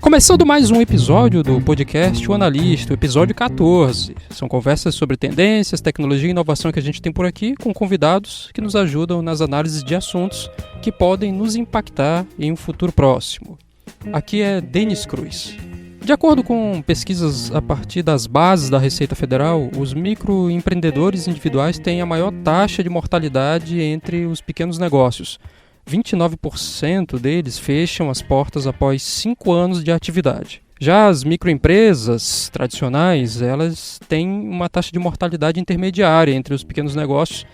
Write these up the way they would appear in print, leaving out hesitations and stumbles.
Começando mais um episódio do podcast O Analista, o episódio 14. São conversas sobre tendências, tecnologia e inovação que a gente tem por aqui, com convidados que nos ajudam nas análises de assuntos que podem nos impactar em um futuro próximo. Aqui é Denis Cruz. De acordo com pesquisas a partir das bases da Receita Federal, os microempreendedores individuais têm a maior taxa de mortalidade entre os pequenos negócios. 29% deles fecham as portas após 5 anos de atividade. Já as microempresas tradicionais, elas têm uma taxa de mortalidade intermediária entre os pequenos negócios,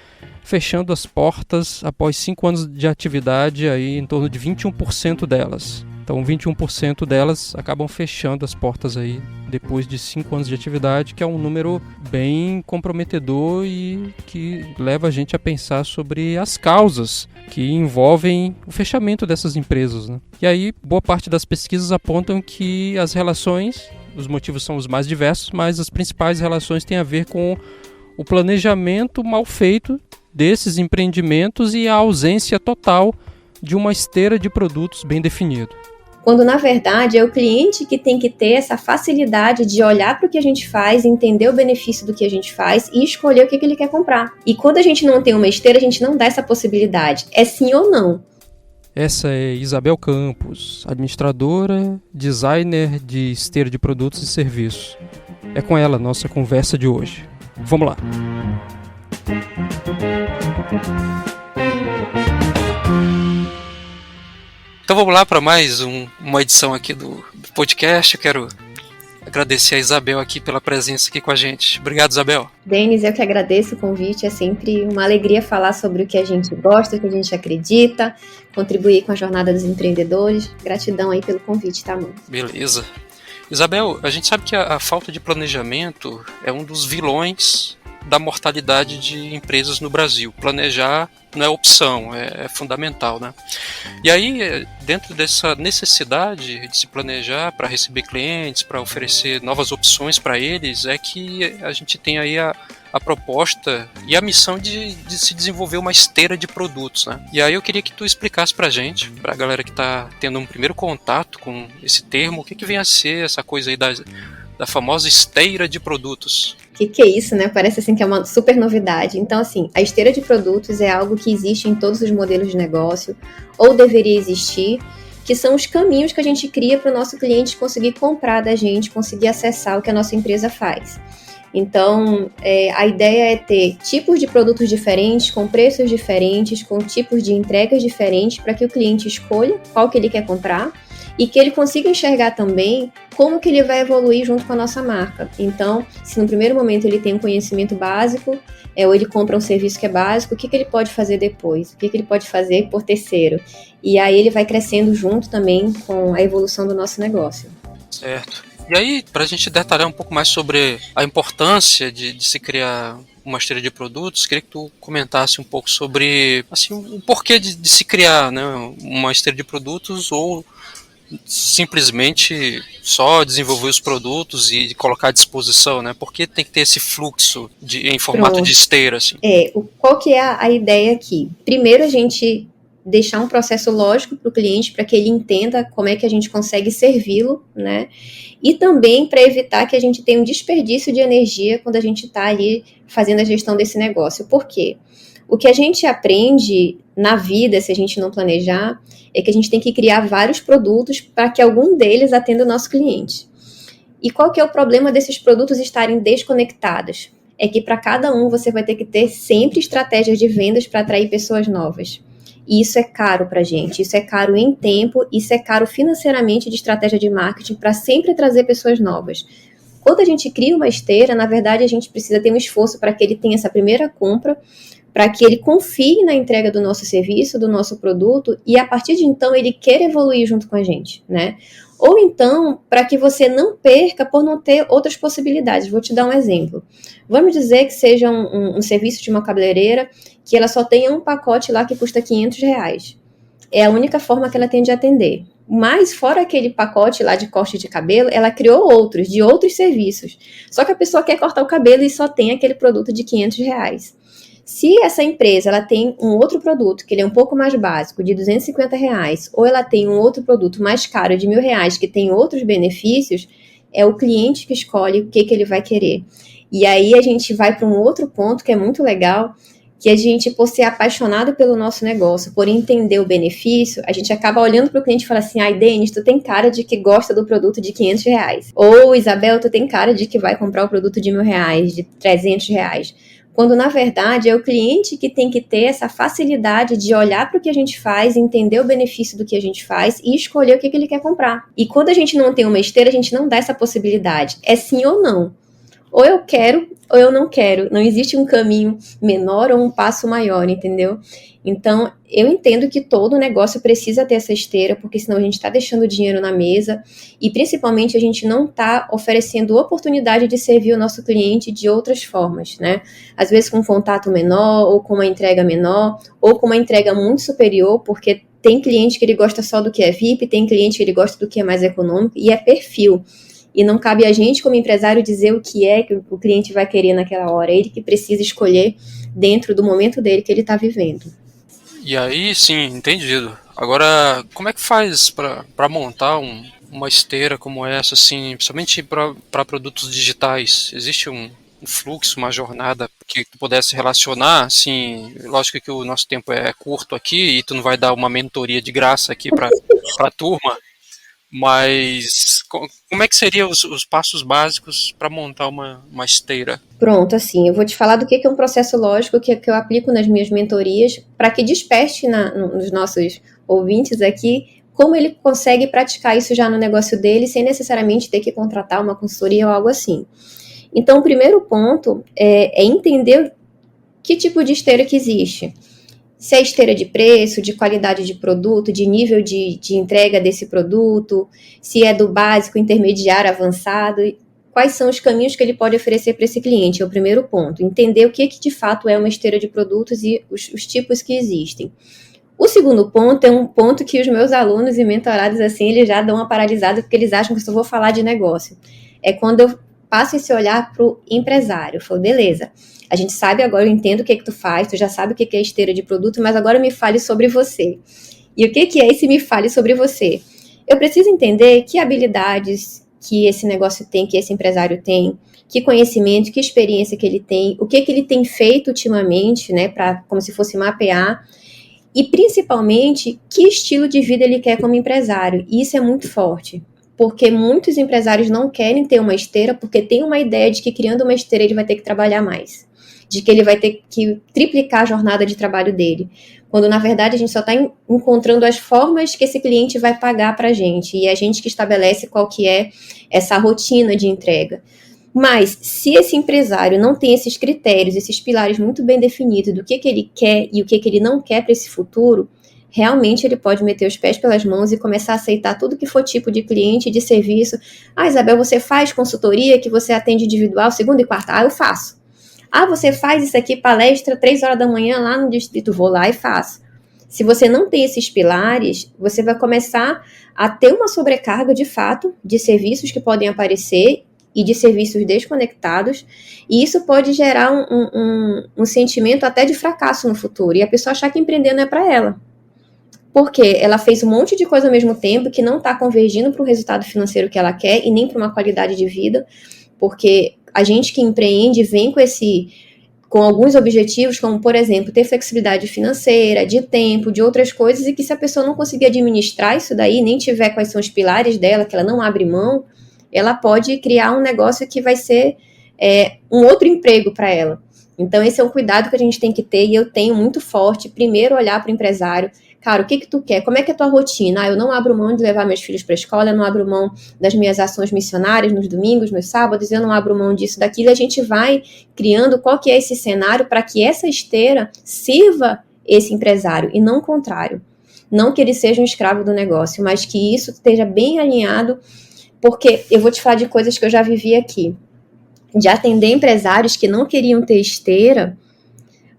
fechando as portas após 5 anos de atividade, aí, em torno de 21% delas. Então, 21% delas acabam fechando as portas aí depois de 5 anos de atividade, que é um número bem comprometedor e que leva a gente a pensar sobre as causas que envolvem o fechamento dessas empresas, né? E aí, boa parte das pesquisas apontam que as relações, os motivos são os mais diversos, mas as principais relações têm a ver com o planejamento mal feito desses empreendimentos e a ausência total de uma esteira de produtos bem definido. Quando, na verdade, é o cliente que tem que ter essa facilidade de olhar para o que a gente faz, entender o benefício do que a gente faz e escolher o que ele quer comprar. E quando a gente não tem uma esteira, a gente não dá essa possibilidade. É sim ou não. Essa é Isabel Campos, administradora, designer de esteira de produtos e serviços. É com ela a nossa conversa de hoje. Vamos lá. Então vamos lá para mais uma edição aqui do podcast. Eu quero agradecer a Isabel aqui pela presença aqui com a gente. Obrigado, Isabel. Denis, eu que agradeço o convite. É sempre uma alegria falar sobre o que a gente gosta, o que a gente acredita, contribuir com a jornada dos empreendedores. Gratidão aí pelo convite, tá, mano? Beleza. Isabel, a gente sabe que a falta de planejamento é um dos vilões da mortalidade de empresas no Brasil. Planejar não é opção, é fundamental, né? E aí, dentro dessa necessidade de se planejar para receber clientes, para oferecer novas opções para eles, é que a gente tem aí a proposta e a missão de se desenvolver uma esteira de produtos, né? E aí eu queria que tu explicasse pra gente, pra galera que tá tendo um primeiro contato com esse termo, o que vem a ser essa coisa aí da famosa esteira de produtos. O que é isso, né? Parece assim que é uma super novidade. Então, assim, a esteira de produtos é algo que existe em todos os modelos de negócio, ou deveria existir, que são os caminhos que a gente cria para o nosso cliente conseguir comprar da gente, conseguir acessar o que a nossa empresa faz. Então, a ideia é ter tipos de produtos diferentes, com preços diferentes, com tipos de entregas diferentes, para que o cliente escolha qual que ele quer comprar e que ele consiga enxergar também como que ele vai evoluir junto com a nossa marca. Então, se no primeiro momento ele tem um conhecimento básico, ou ele compra um serviço que é básico, o que ele pode fazer depois? O que ele pode fazer por terceiro? E aí ele vai crescendo junto também com a evolução do nosso negócio. Certo. E aí, para a gente detalhar um pouco mais sobre a importância de se criar uma esteira de produtos, queria que tu comentasse um pouco sobre assim, o porquê de se criar, né, uma esteira de produtos, ou simplesmente só desenvolver os produtos e colocar à disposição, né? Por que tem que ter esse fluxo em formato de esteira? Assim? Qual que é a ideia aqui? Primeiro, a gente deixar um processo lógico para o cliente, para que ele entenda como é que a gente consegue servi-lo, né? E também para evitar que a gente tenha um desperdício de energia quando a gente está ali fazendo a gestão desse negócio. Por quê? O que a gente aprende na vida, se a gente não planejar, é que a gente tem que criar vários produtos para que algum deles atenda o nosso cliente. E qual que é o problema desses produtos estarem desconectados? É que para cada um você vai ter que ter sempre estratégias de vendas para atrair pessoas novas. E isso é caro para a gente, isso é caro em tempo, isso é caro financeiramente de estratégia de marketing para sempre trazer pessoas novas. Quando a gente cria uma esteira, na verdade a gente precisa ter um esforço para que ele tenha essa primeira compra, para que ele confie na entrega do nosso serviço, do nosso produto, e a partir de então ele queira evoluir junto com a gente, né? Ou então, para que você não perca por não ter outras possibilidades. Vou te dar um exemplo. Vamos dizer que seja um serviço de uma cabeleireira que ela só tenha um pacote lá que custa R$500. É a única forma que ela tem de atender. Mas, fora aquele pacote lá de corte de cabelo, ela criou outros, de outros serviços. Só que a pessoa quer cortar o cabelo e só tem aquele produto de R$500. Se essa empresa ela tem um outro produto que ele é um pouco mais básico, de R$ 250, ou ela tem um outro produto mais caro de R$ 1.000 que tem outros benefícios, é o cliente que escolhe o que ele vai querer. E aí a gente vai para um outro ponto que é muito legal, que a gente, por ser apaixonado pelo nosso negócio, por entender o benefício, a gente acaba olhando para o cliente e fala assim, ai, Denis, tu tem cara de que gosta do produto de R$ 500. Ou, Isabel, tu tem cara de que vai comprar o produto de R$ 1.000, de R$ 300. Quando, na verdade, é o cliente que tem que ter essa facilidade de olhar para o que a gente faz, entender o benefício do que a gente faz e escolher o que ele quer comprar. E quando a gente não tem uma esteira, a gente não dá essa possibilidade. É sim ou não. Ou eu quero, ou eu não quero. Não existe um caminho menor ou um passo maior, entendeu? Então, eu entendo que todo negócio precisa ter essa esteira, porque senão a gente está deixando dinheiro na mesa e, principalmente, a gente não está oferecendo oportunidade de servir o nosso cliente de outras formas, né? Às vezes com um contato menor, ou com uma entrega menor, ou com uma entrega muito superior, porque tem cliente que ele gosta só do que é VIP, tem cliente que ele gosta do que é mais econômico, e é perfil. E não cabe a gente, como empresário, dizer o que é que o cliente vai querer naquela hora. É ele que precisa escolher dentro do momento dele que ele está vivendo. E aí, sim, entendido. Agora, como é que faz para montar uma esteira como essa, assim, principalmente para produtos digitais? Existe um fluxo, uma jornada que tu pudesse relacionar? Assim, lógico que o nosso tempo é curto aqui e tu não vai dar uma mentoria de graça aqui para a turma, mas como é que seriam os passos básicos para montar uma esteira? Pronto, assim, eu vou te falar do que é um processo lógico que eu aplico nas minhas mentorias para que desperte nos nossos ouvintes aqui como ele consegue praticar isso já no negócio dele sem necessariamente ter que contratar uma consultoria ou algo assim. Então, o primeiro ponto é entender que tipo de esteira que existe. Se é esteira de preço, de qualidade de produto, de nível de entrega desse produto, se é do básico, intermediário, avançado, quais são os caminhos que ele pode oferecer para esse cliente, é o primeiro ponto. Entender o que de fato é uma esteira de produtos e os tipos que existem. O segundo ponto é um ponto que os meus alunos e mentorados, assim, eles já dão uma paralisada porque eles acham que eu só vou falar de negócio. É quando eu passo esse olhar para o empresário. Eu falo, beleza, a gente sabe agora, eu entendo o que tu faz, tu já sabe o que é esteira de produto, mas agora me fale sobre você. E o que é esse me fale sobre você? Eu preciso entender que habilidades que esse negócio tem, que esse empresário tem, que conhecimento, que experiência que ele tem, o que ele tem feito ultimamente, né, para como se fosse mapear, e principalmente que estilo de vida ele quer como empresário. E isso é muito forte, porque muitos empresários não querem ter uma esteira porque tem uma ideia de que criando uma esteira ele vai ter que trabalhar mais, de que ele vai ter que triplicar a jornada de trabalho dele, quando na verdade a gente só está encontrando as formas que esse cliente vai pagar para a gente, e é a gente que estabelece qual que é essa rotina de entrega. Mas se esse empresário não tem esses critérios, esses pilares muito bem definidos do que ele quer e o que ele não quer para esse futuro, realmente ele pode meter os pés pelas mãos e começar a aceitar tudo que for tipo de cliente, de serviço. Ah, Isabel, você faz consultoria que você atende individual, segunda e quarta? Ah, eu faço. Ah, você faz isso aqui, palestra, 3 horas da manhã lá no distrito, vou lá e faço. Se você não tem esses pilares, você vai começar a ter uma sobrecarga de fato de serviços que podem aparecer e de serviços desconectados, e isso pode gerar um sentimento até de fracasso no futuro, e a pessoa achar que empreender não é para ela. Porque ela fez um monte de coisa ao mesmo tempo que não está convergindo para o resultado financeiro que ela quer e nem para uma qualidade de vida, porque a gente que empreende vem com alguns objetivos, como, por exemplo, ter flexibilidade financeira, de tempo, de outras coisas, e que se a pessoa não conseguir administrar isso daí, nem tiver quais são os pilares dela, que ela não abre mão, ela pode criar um negócio que vai ser um outro emprego para ela. Então, esse é um cuidado que a gente tem que ter, e eu tenho muito forte, primeiro olhar para o empresário. Cara, o que tu quer? Como é que é a tua rotina? Ah, eu não abro mão de levar meus filhos para a escola, eu não abro mão das minhas ações missionárias nos domingos, nos sábados, eu não abro mão disso, daquilo. A gente vai criando qual que é esse cenário para que essa esteira sirva esse empresário, e não o contrário. Não que ele seja um escravo do negócio, mas que isso esteja bem alinhado, porque eu vou te falar de coisas que eu já vivi aqui. De atender empresários que não queriam ter esteira,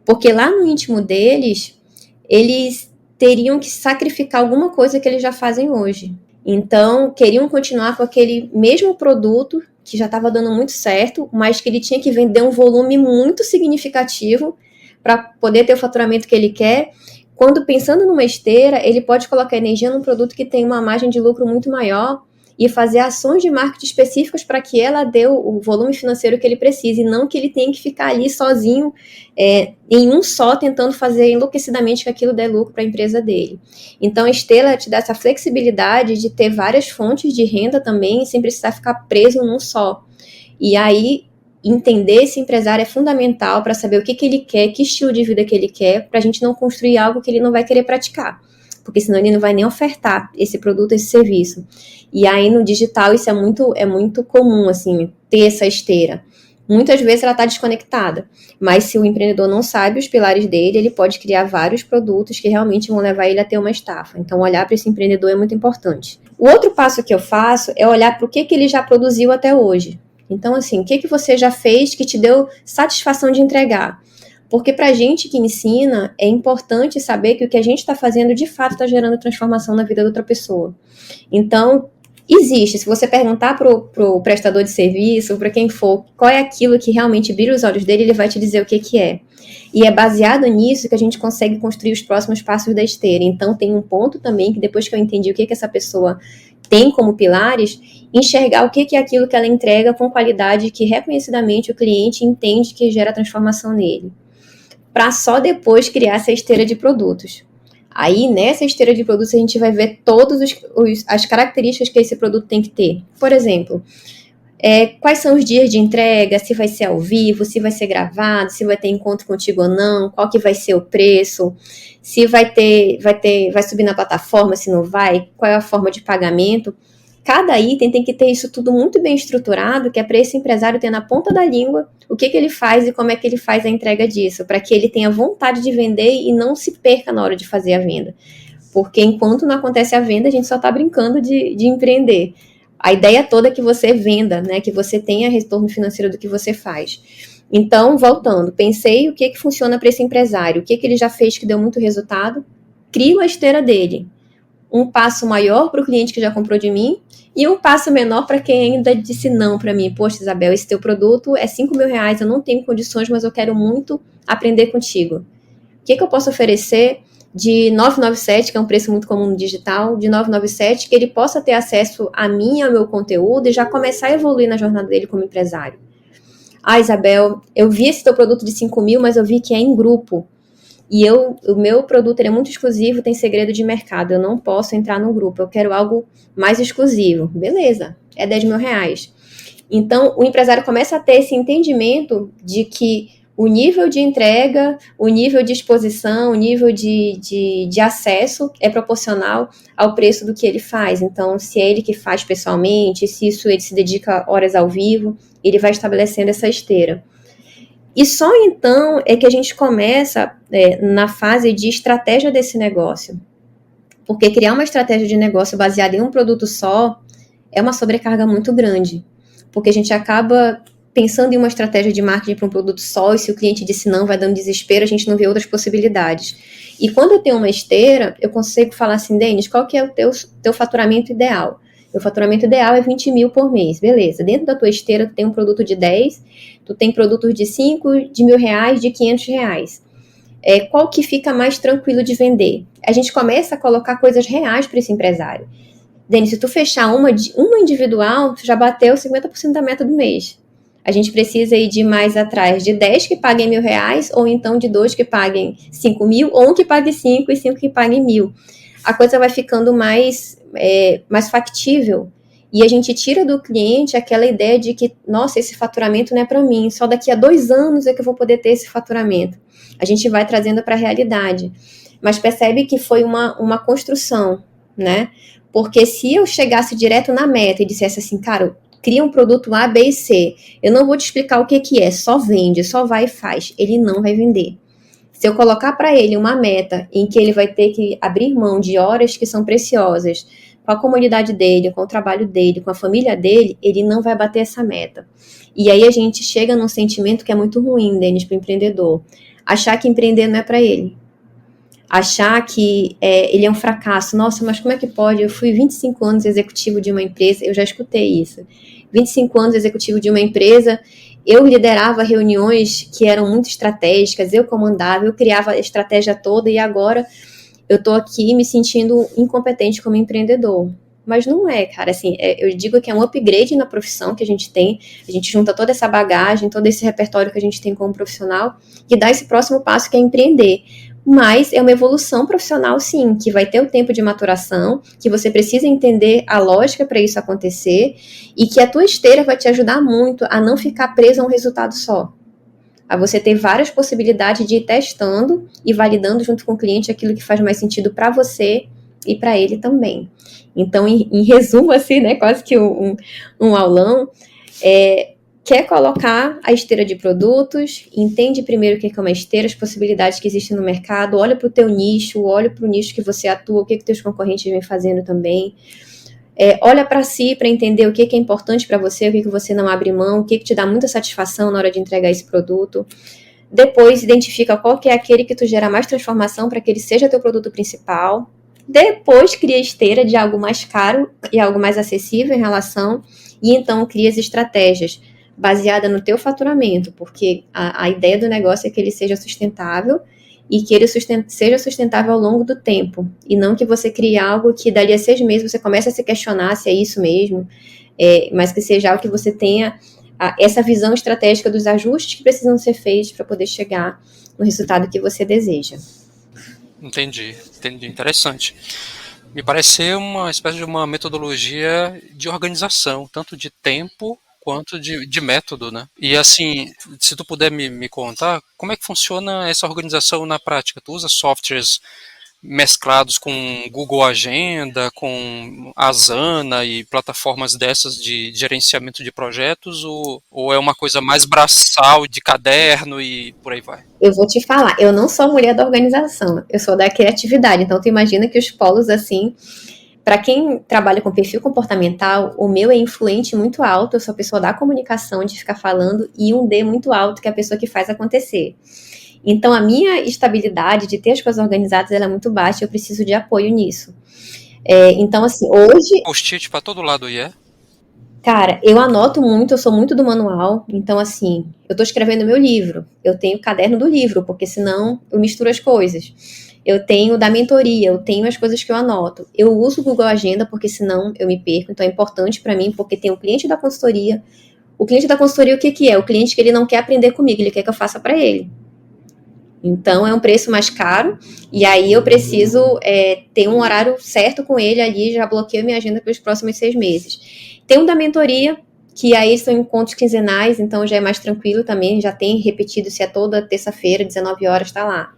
porque lá no íntimo deles, eles teriam que sacrificar alguma coisa que eles já fazem hoje. Então, queriam continuar com aquele mesmo produto que já estava dando muito certo, mas que ele tinha que vender um volume muito significativo para poder ter o faturamento que ele quer. Quando pensando numa esteira, ele pode colocar energia num produto que tem uma margem de lucro muito maior e fazer ações de marketing específicas para que ela dê o volume financeiro que ele precisa, e não que ele tenha que ficar ali sozinho, em um só, tentando fazer enlouquecidamente que aquilo dê lucro para a empresa dele. Então, a esteira te dá essa flexibilidade de ter várias fontes de renda também, sem precisar ficar preso num só. E aí, entender esse empresário é fundamental para saber o que ele quer, que estilo de vida que ele quer, para a gente não construir algo que ele não vai querer praticar, porque senão ele não vai nem ofertar esse produto, esse serviço. E aí no digital isso é muito comum, assim, ter essa esteira. Muitas vezes ela está desconectada, mas se o empreendedor não sabe os pilares dele, ele pode criar vários produtos que realmente vão levar ele a ter uma estafa. Então olhar para esse empreendedor é muito importante. O outro passo que eu faço é olhar para o que ele já produziu até hoje. Então, assim, o que você já fez que te deu satisfação de entregar? Porque para a gente que ensina, é importante saber que o que a gente está fazendo, de fato, está gerando transformação na vida da outra pessoa. Então, existe. Se você perguntar para o prestador de serviço, para quem for, qual é aquilo que realmente brilha os olhos dele, ele vai te dizer o que é. E é baseado nisso que a gente consegue construir os próximos passos da esteira. Então, tem um ponto também que depois que eu entendi o que essa pessoa tem como pilares, enxergar o que é aquilo que ela entrega com qualidade que reconhecidamente o cliente entende que gera transformação nele, para só depois criar essa esteira de produtos. Aí, nessa esteira de produtos, a gente vai ver todas as características que esse produto tem que ter. Por exemplo, quais são os dias de entrega, se vai ser ao vivo, se vai ser gravado, se vai ter encontro contigo ou não, qual que vai ser o preço, se vai subir na plataforma, se não vai, qual é a forma de pagamento. Cada item tem que ter isso tudo muito bem estruturado, que é para esse empresário ter na ponta da língua o que ele faz e como é que ele faz a entrega disso, para que ele tenha vontade de vender e não se perca na hora de fazer a venda. Porque enquanto não acontece a venda, a gente só está brincando de empreender. A ideia toda é que você venda, né, que você tenha retorno financeiro do que você faz. Então, voltando, pensei o que funciona para esse empresário, o que ele já fez que deu muito resultado, crio a esteira dele. Um passo maior para o cliente que já comprou de mim e um passo menor para quem ainda disse não para mim. Poxa, Isabel, esse teu produto é R$5.000, eu não tenho condições, mas eu quero muito aprender contigo. O que eu posso oferecer de 997, que é um preço muito comum no digital, de 997, que ele possa ter acesso a mim, ao meu conteúdo e já começar a evoluir na jornada dele como empresário. Ah, Isabel, eu vi esse teu produto de 5.000, mas eu vi que é em grupo. E o meu produto é muito exclusivo, tem segredo de mercado, eu não posso entrar no grupo, eu quero algo mais exclusivo. Beleza, é R$10.000. Então, o empresário começa a ter esse entendimento de que o nível de entrega, o nível de exposição, o nível de acesso é proporcional ao preço do que ele faz. Então, se é ele que faz pessoalmente, se isso ele se dedica horas ao vivo, ele vai estabelecendo essa esteira. E só então é que a gente começa na fase de estratégia desse negócio. Porque criar uma estratégia de negócio baseada em um produto só é uma sobrecarga muito grande. Porque a gente acaba pensando em uma estratégia de marketing para um produto só, e se o cliente disse não, vai dando desespero, a gente não vê outras possibilidades. E quando eu tenho uma esteira, eu consigo falar assim, Denis, qual que é o teu faturamento ideal? Meu faturamento ideal é 20 mil por mês, beleza. Dentro da tua esteira, tu tem um produto de 10, tu tem produtos de 5, de R$1.000, de R$500. Qual que fica mais tranquilo de vender? A gente começa a colocar coisas reais para esse empresário. Denis, se tu fechar uma individual, tu já bateu 50% da meta do mês. A gente precisa ir de mais atrás de 10 que paguem R$1.000, ou então de 2 que paguem 5.000, ou um que pague 5 e 5 que paguem 1.000. A coisa vai ficando mais factível. E a gente tira do cliente aquela ideia de que, nossa, esse faturamento não é para mim, só daqui a 2 anos é que eu vou poder ter esse faturamento. A gente vai trazendo para a realidade. Mas percebe que foi uma construção, né? Porque se eu chegasse direto na meta e dissesse assim, cara, cria um produto A, B e C, eu não vou te explicar o que é, só vende, só vai e faz. Ele não vai vender. Se eu colocar para ele uma meta em que ele vai ter que abrir mão de horas que são preciosas com a comunidade dele, com o trabalho dele, com a família dele, ele não vai bater essa meta. E aí a gente chega num sentimento que é muito ruim, Denis, para o empreendedor. Achar que empreender não é para ele. Achar que ele é um fracasso. Nossa, mas como é que pode? Eu fui 25 anos executivo de uma empresa, eu já escutei isso. 25 anos executivo de uma empresa eu liderava reuniões que eram muito estratégicas, eu comandava, eu criava a estratégia toda e agora eu tô aqui me sentindo incompetente como empreendedor. Mas não é, cara, assim, eu digo que é um upgrade na profissão que a gente junta toda essa bagagem, todo esse repertório que a gente tem como profissional e dá esse próximo passo que é empreender. Mas é uma evolução profissional, sim, que vai ter o tempo de maturação, que você precisa entender a lógica para isso acontecer e que a tua esteira vai te ajudar muito a não ficar preso a um resultado só. A você ter várias possibilidades de ir testando e validando junto com o cliente aquilo que faz mais sentido para você e para ele também. Então, em resumo, assim, né, quase que um aulão, quer colocar a esteira de produtos, entende primeiro o que é uma esteira, as possibilidades que existem no mercado, olha para o teu nicho, olha para o nicho que você atua, o que teus concorrentes vêm fazendo também, olha para si para entender o que é importante para você, o que você não abre mão, o que te dá muita satisfação na hora de entregar esse produto. Depois, identifica qual que é aquele que tu gera mais transformação para que ele seja teu produto principal. Depois, cria esteira de algo mais caro e algo mais acessível em relação, e então cria as estratégias baseada no teu faturamento, porque a ideia do negócio é que ele seja sustentável e que ele seja sustentável ao longo do tempo, e não que você crie algo que dali a 6 meses você comece a se questionar se é isso mesmo, mas que seja algo que você tenha essa visão estratégica dos ajustes que precisam ser feitos para poder chegar no resultado que você deseja. Entendi, interessante. Me parece ser uma espécie de uma metodologia de organização, tanto de tempo quanto de método, né? E assim, se tu puder me contar, como é que funciona essa organização na prática? Tu usa softwares mesclados com Google Agenda, com Asana e plataformas dessas de gerenciamento de projetos, ou é uma coisa mais braçal, de caderno e por aí vai? Eu vou te falar, eu não sou a mulher da organização, eu sou da criatividade, então tu imagina que os polos assim, para quem trabalha com perfil comportamental, o meu é influente muito alto, eu sou a pessoa da comunicação, de ficar falando, e um D muito alto, que é a pessoa que faz acontecer. Então, a minha estabilidade de ter as coisas organizadas, ela é muito baixa, eu preciso de apoio nisso. Então, assim, hoje... Post-it para todo lado, Cara, eu anoto muito, eu sou muito do manual, então assim, eu tô escrevendo meu livro, eu tenho o caderno do livro, porque senão eu misturo as coisas. Eu tenho da mentoria, eu tenho as coisas que eu anoto. Eu uso o Google Agenda, porque senão eu me perco, então é importante para mim, porque tem o cliente da consultoria. O cliente da consultoria, o que que é? O cliente que ele não quer aprender comigo, ele quer que eu faça para ele. Então, é um preço mais caro, e aí eu preciso ter um horário certo com ele ali, já bloqueio minha agenda para os próximos 6 meses. Tem um da mentoria, que aí são encontros quinzenais, então já é mais tranquilo também, já tem repetido, se é toda terça-feira, 19 horas, tá lá.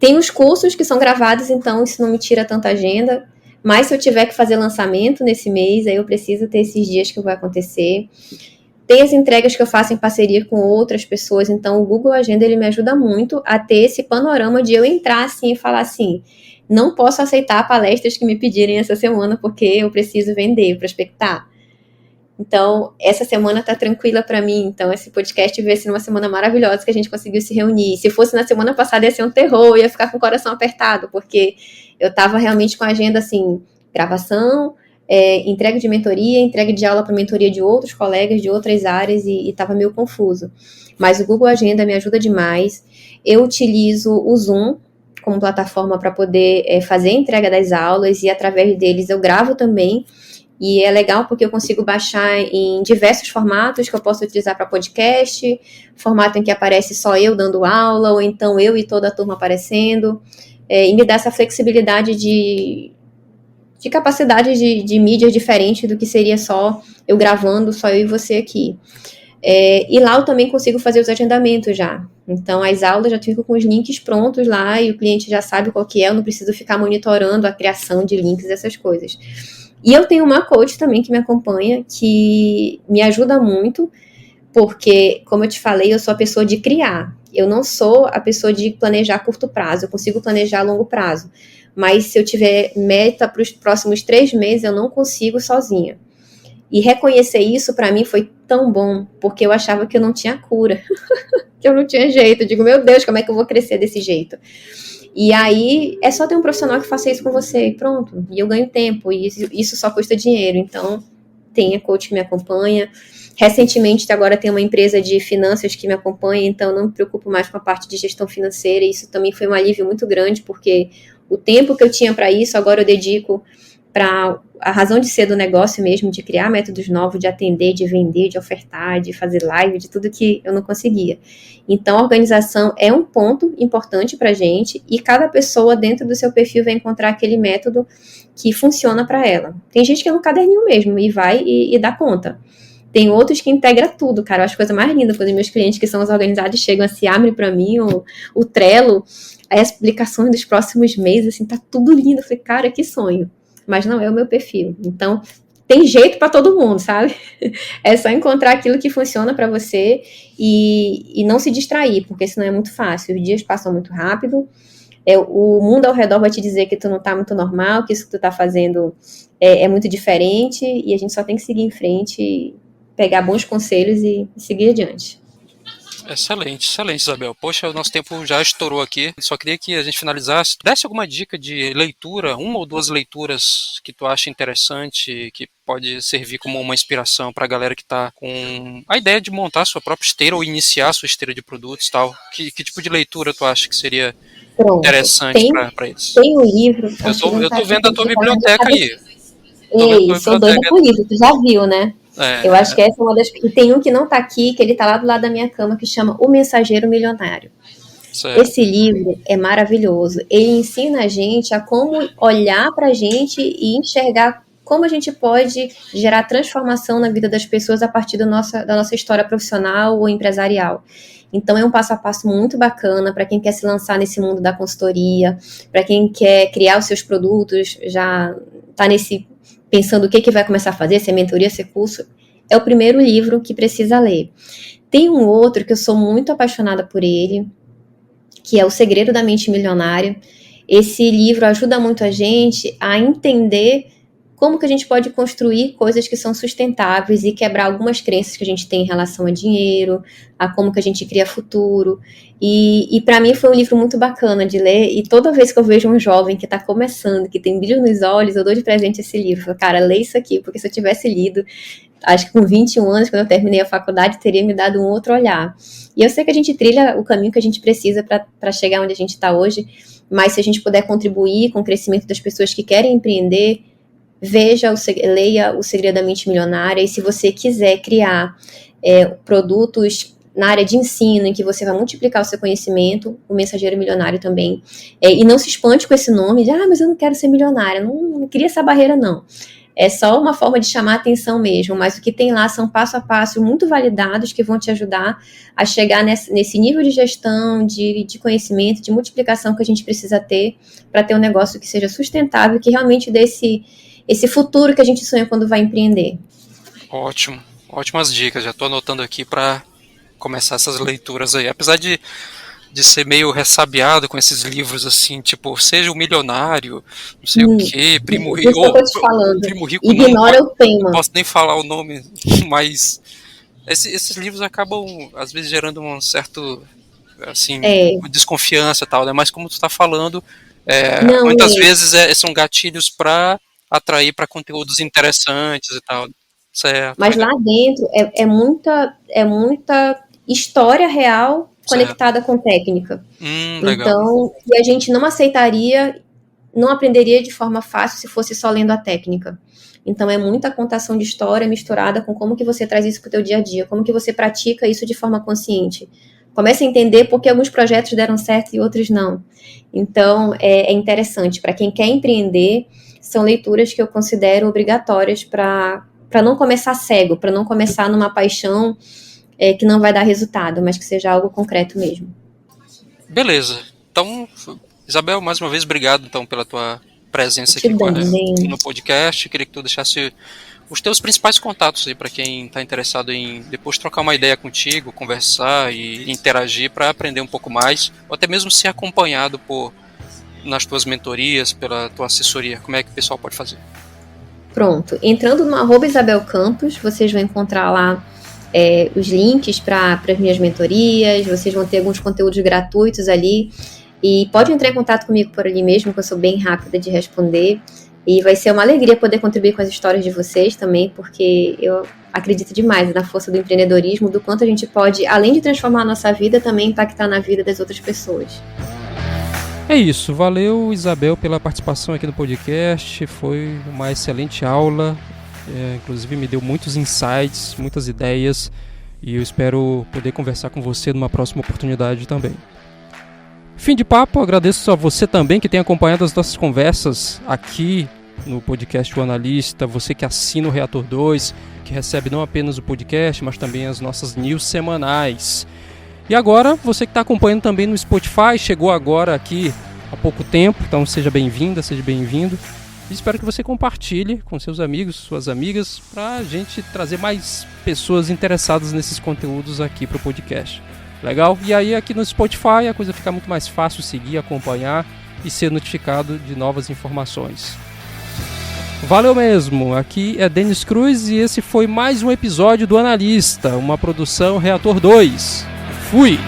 Tem os cursos que são gravados, então isso não me tira tanta agenda, mas se eu tiver que fazer lançamento nesse mês, aí eu preciso ter esses dias que vai acontecer. Tem as entregas que eu faço em parceria com outras pessoas, então o Google Agenda ele me ajuda muito a ter esse panorama de eu entrar assim e falar assim, não posso aceitar palestras que me pedirem essa semana porque eu preciso vender, prospectar. Então, essa semana tá tranquila para mim, então esse podcast vai ser uma semana maravilhosa que a gente conseguiu se reunir. Se fosse na semana passada ia ser um terror, eu ia ficar com o coração apertado, porque eu tava realmente com a agenda assim, gravação, entrega de mentoria, entrega de aula para mentoria de outros colegas de outras áreas e estava meio confuso. Mas o Google Agenda me ajuda demais. Eu utilizo o Zoom como plataforma para poder fazer a entrega das aulas e através deles eu gravo também. E é legal porque eu consigo baixar em diversos formatos que eu posso utilizar para podcast, formato em que aparece só eu dando aula, ou então eu e toda a turma aparecendo, e me dá essa flexibilidade de capacidade de mídia diferente do que seria só eu gravando, só eu e você aqui. E lá eu também consigo fazer os agendamentos já. Então, as aulas já ficam com os links prontos lá e o cliente já sabe qual que é, eu não preciso ficar monitorando a criação de links, essas coisas. E eu tenho uma coach também que me acompanha, que me ajuda muito, porque, como eu te falei, eu sou a pessoa de criar. Eu não sou a pessoa de planejar a curto prazo, eu consigo planejar a longo prazo. Mas se eu tiver meta para os próximos 3 meses, eu não consigo sozinha. E reconhecer isso para mim foi tão bom, porque eu achava que eu não tinha cura, que eu não tinha jeito. Eu digo, meu Deus, como é que eu vou crescer desse jeito? E aí, é só ter um profissional que faça isso com você e pronto. E eu ganho tempo, e isso só custa dinheiro. Então, tem a coach que me acompanha. Recentemente, agora tem uma empresa de finanças que me acompanha, então não me preocupo mais com a parte de gestão financeira. Isso também foi um alívio muito grande, porque o tempo que eu tinha para isso, agora eu dedico para a razão de ser do negócio mesmo, de criar métodos novos, de atender, de vender, de ofertar, de fazer live, de tudo que eu não conseguia. Então, a organização é um ponto importante para a gente, e cada pessoa dentro do seu perfil vai encontrar aquele método que funciona para ela. Tem gente que é no caderninho mesmo e vai e dá conta. Tem outros que integra tudo, cara. Eu acho a coisa mais linda quando meus clientes que são os organizados chegam assim, abrem para mim o Trello, as publicações dos próximos meses, assim, tá tudo lindo. Eu falei, cara, que sonho. Mas não é o meu perfil. Então, tem jeito para todo mundo, sabe? É só encontrar aquilo que funciona para você e não se distrair, porque senão é muito fácil. Os dias passam muito rápido. O mundo ao redor vai te dizer que tu não tá muito normal, que isso que tu tá fazendo é muito diferente, e a gente só tem que seguir em frente, pegar bons conselhos e seguir adiante. Excelente, excelente, Isabel. Poxa, o nosso tempo já estourou aqui. Só queria que a gente finalizasse. Desse alguma dica de leitura, uma ou duas leituras que tu acha interessante, que pode servir como uma inspiração para a galera que está com a ideia de montar a sua própria esteira ou iniciar a sua esteira de produtos e tal. Que tipo de leitura tu acha que seria interessante para eles? Tem um livro... Eu tô vendo a tua biblioteca aí. Ei, sou doida por isso, tu já viu, né? Eu acho que essa é uma das... E tem um que não tá aqui, que ele tá lá do lado da minha cama, que chama O Mensageiro Milionário. Certo. Esse livro é maravilhoso. Ele ensina a gente a como olhar pra gente e enxergar como a gente pode gerar transformação na vida das pessoas a partir da nossa história profissional ou empresarial. Então é um passo a passo muito bacana para quem quer se lançar nesse mundo da consultoria, para quem quer criar os seus produtos, já tá pensando o que vai começar a fazer, se é mentoria, se é curso. É o primeiro livro que precisa ler. Tem um outro que eu sou muito apaixonada por ele, que é O Segredo da Mente Milionária. Esse livro ajuda muito a gente a entender como que a gente pode construir coisas que são sustentáveis e quebrar algumas crenças que a gente tem em relação a dinheiro, a como que a gente cria futuro. E para mim foi um livro muito bacana de ler, e toda vez que eu vejo um jovem que está começando, que tem brilho nos olhos, eu dou de presente esse livro. Eu falo, cara, lê isso aqui, porque se eu tivesse lido, acho que com 21 anos, quando eu terminei a faculdade, teria me dado um outro olhar. E eu sei que a gente trilha o caminho que a gente precisa para chegar onde a gente está hoje, mas se a gente puder contribuir com o crescimento das pessoas que querem empreender, leia O Segredo da Mente Milionária, e se você quiser criar produtos na área de ensino, em que você vai multiplicar o seu conhecimento, O Mensageiro Milionário também. E não se espante com esse nome de, mas eu não quero ser milionária, não queria essa barreira, não. É só uma forma de chamar a atenção mesmo, mas o que tem lá são passo a passo muito validados que vão te ajudar a chegar nesse nível de gestão, de conhecimento, de multiplicação que a gente precisa ter para ter um negócio que seja sustentável, que realmente dê esse futuro que a gente sonha quando vai empreender. Ótimo, ótimas dicas, já estou anotando aqui para começar essas leituras aí, apesar de ser meio ressabiado com esses livros assim, tipo, seja o milionário, não sei o que, primo rico, primo rico, ignora o tema. Não posso nem falar o nome, mas esses livros acabam às vezes gerando um certo assim, desconfiança e tal, né? Mas como tu está falando, muitas vezes são gatilhos para atrair para conteúdos interessantes e tal. Certo. Mas lá dentro é muita história real conectada com técnica. Então, e a gente não aceitaria, não aprenderia de forma fácil se fosse só lendo a técnica. Então, é muita contação de história misturada com como que você traz isso para o teu dia a dia, como que você pratica isso de forma consciente. Comece a entender por que alguns projetos deram certo e outros não. Então, é interessante. Para quem quer empreender, são leituras que eu considero obrigatórias para não começar cego, para não começar numa paixão que não vai dar resultado, mas que seja algo concreto mesmo. Beleza. Então, Isabel, mais uma vez, obrigado então, pela tua presença aqui no podcast. Queria que tu deixasse os teus principais contatos aí para quem está interessado em depois trocar uma ideia contigo, conversar e interagir para aprender um pouco mais, ou até mesmo ser acompanhado nas tuas mentorias, pela tua assessoria. Como é que o pessoal pode fazer? Pronto. Entrando no @IsabelCampos, vocês vão encontrar lá os links para as minhas mentorias, vocês vão ter alguns conteúdos gratuitos ali, e pode entrar em contato comigo por ali mesmo, que eu sou bem rápida de responder. E vai ser uma alegria poder contribuir com as histórias de vocês também, porque eu acredito demais na força do empreendedorismo, do quanto a gente pode, além de transformar a nossa vida, também impactar na vida das outras pessoas. É isso, valeu Isabel pela participação aqui no podcast, foi uma excelente aula, inclusive me deu muitos insights, muitas ideias, e eu espero poder conversar com você numa próxima oportunidade também. Fim de papo, agradeço a você também que tem acompanhado as nossas conversas aqui no podcast O Analista, você que assina o Reator 2, que recebe não apenas o podcast, mas também as nossas news semanais. E agora, você que está acompanhando também no Spotify, chegou agora aqui há pouco tempo, então seja bem-vinda, seja bem-vindo. E espero que você compartilhe com seus amigos, suas amigas, para a gente trazer mais pessoas interessadas nesses conteúdos aqui para o podcast. Legal? E aí aqui no Spotify a coisa fica muito mais fácil seguir, acompanhar e ser notificado de novas informações. Valeu mesmo! Aqui é Denis Cruz e esse foi mais um episódio do Analista, uma produção Reator 2. Fui!